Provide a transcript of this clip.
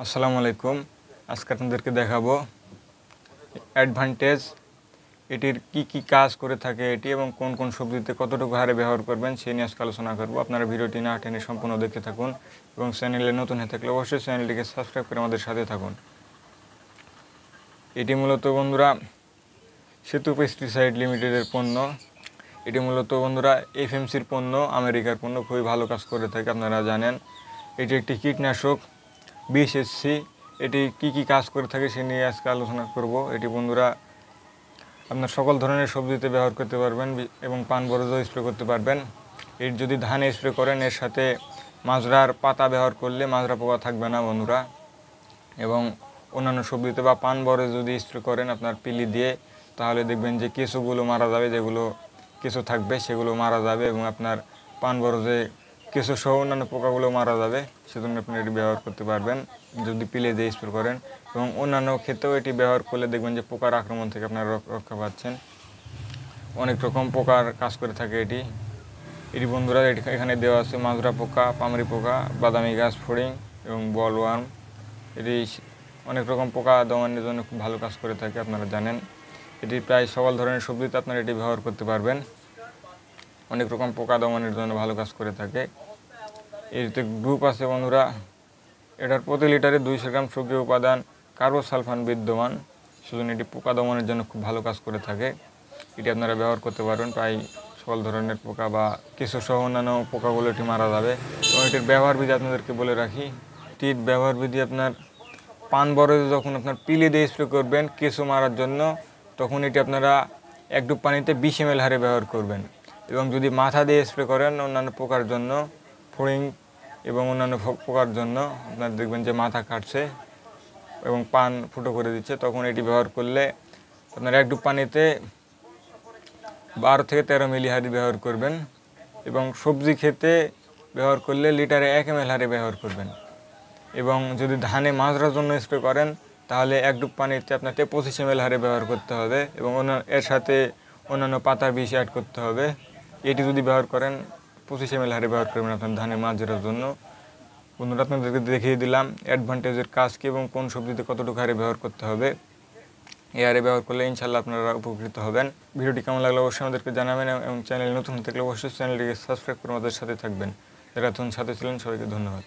আসসালামু আলাইকুম। আজকে আপনাদেরকে দেখাবো অ্যাডভান্টেজ, এটির কি কাজ করে থাকে এটি এবং কোন কোন সবজিতে কতটুকু হারে ব্যবহার করবেন সেই নিয়ে আজকে আলোচনা করব। আপনারা ভিডিওটি না টেনে সম্পূর্ণ দেখতে থাকুন এবং চ্যানেলে নতুন হয়ে থাকলে অবশ্যই চ্যানেলটিকে সাবস্ক্রাইব করে আমাদের সাথে থাকুন। এটি মূলত বন্ধুরা সেতু পেস্টিসাইড লিমিটেডের পণ্য। এটি মূলত বন্ধুরা এফএমসির পণ্য, আমেরিকার পণ্য, খুবই ভালো কাজ করে থাকে, আপনারা জানেন। এটি একটি কীটনাশক বিএসএসসি। এটি কি কাজ করে থাকে সে নিয়ে আজকে আলোচনা করব। এটি বন্ধুরা আপনার সকল ধরনের সবজিতে ব্যবহার করতে পারবেন এবং পান বরজও স্প্রে করতে পারবেন। এর যদি ধানে স্প্রে করেন, এর সাথে মাজরার পাতা ব্যবহার করলে মাজরা পোকা থাকবে না বন্ধুরা। এবং অন্যান্য সবজিতে বা পান বরজ যদি স্প্রে করেন আপনার পিলি দিয়ে, তাহলে দেখবেন যে কেঁচোগুলো মারা যাবে, যেগুলো কেঁচো থাকবে সেগুলো মারা যাবে এবং আপনার পান বরজে কেঁচো সহ অন্যান্য পোকাগুলো মারা যাবে। সেজন্য আপনি এটি ব্যবহার করতে পারবেন যদি পিলে দিয়ে স্প্রে করেন। এবং অন্যান্য ক্ষেত্রেও এটি ব্যবহার করলে দেখবেন যে পোকার আক্রমণ থেকে আপনারা রক্ষা পাচ্ছেন। অনেক রকম পোকার কাজ করে থাকে এটি বন্ধুরা এখানে দেওয়া আছে মাজরা পোকা, পামরি পোকা, বাদামি গাছ ফড়িং এবং বলওয়ার্ম। এটি অনেক রকম পোকা দমনের জন্য খুব ভালো কাজ করে থাকে, আপনারা জানেন। এটি প্রায় সকল ধরনের সবজিতে আপনারা এটি ব্যবহার করতে পারবেন। অনেক রকম পোকা দমনের জন্য ভালো কাজ করে থাকে। এটিতে গ্রুপ আছে বন্ধুরা। এটার প্রতি লিটারে 200 গ্রাম সক্রিয় উপাদান কার্বোসালফান বিদ্যমান, সেজন্য এটি পোকা দমনের জন্য খুব ভালো কাজ করে থাকে। এটি আপনারা ব্যবহার করতে পারবেন। প্রায় সকল ধরনের পোকা বা কিছু সহ অন্যান্য পোকাগুলো এটি মারা যাবে। এবং এটির ব্যবহার বিধি আপনাদেরকে বলে রাখি। এটির ব্যবহার বিধি আপনার পান বরজে যখন আপনার পিলে দিয়ে স্প্রে করবেন কেঁচো মারার জন্য, তখন এটি আপনারা 1 ডুব পানিতে 20 ml হারে ব্যবহার করবেন। এবং যদি মাথা দিয়ে স্প্রে করেন অন্যান্য পোকার জন্য, ফড়িং এবং অন্যান্য পোকার জন্য, আপনার দেখবেন যে মাথা কাটছে এবং পান ফুটো করে দিচ্ছে, তখন এটি ব্যবহার করলে আপনার 1 ডুব পানিতে 12 থেকে 13 মিলি হারে ব্যবহার করবেন। এবং সবজি খেতে ব্যবহার করলে লিটারে 1 ml হারে ব্যবহার করবেন। এবং যদি ধানে মাজরার জন্য স্প্রে করেন তাহলে 1 ডুব পানিতে আপনাকে 25 ml হারে ব্যবহার করতে হবে এবং এর সাথে অন্যান্য পাতার বিষ অ্যাড করতে হবে। এটি যদি ব্যবহার করেন 25 ml হারে ব্যবহার করবেন আপনার ধানের মাজরার জন্য। বন্ধুরা, আপনাদেরকে দেখিয়ে দিলাম অ্যাডভান্টেজের কাজ কি এবং কোন সবজিতে কতটুকু হারে ব্যবহার করতে হবে। এই হারে ব্যবহার করলে ইনশাল্লাহ আপনারা উপকৃত হবেন। ভিডিওটি কেমন লাগলে অবশ্যই আমাদেরকে জানাবেন এবং চ্যানেল নতুন হয়ে থাকলে অবশ্যই চ্যানেলটিকে সাবস্ক্রাইব করে আমাদের সাথে থাকবেন। যারা এখন সাথে ছিলেন সবাইকে ধন্যবাদ।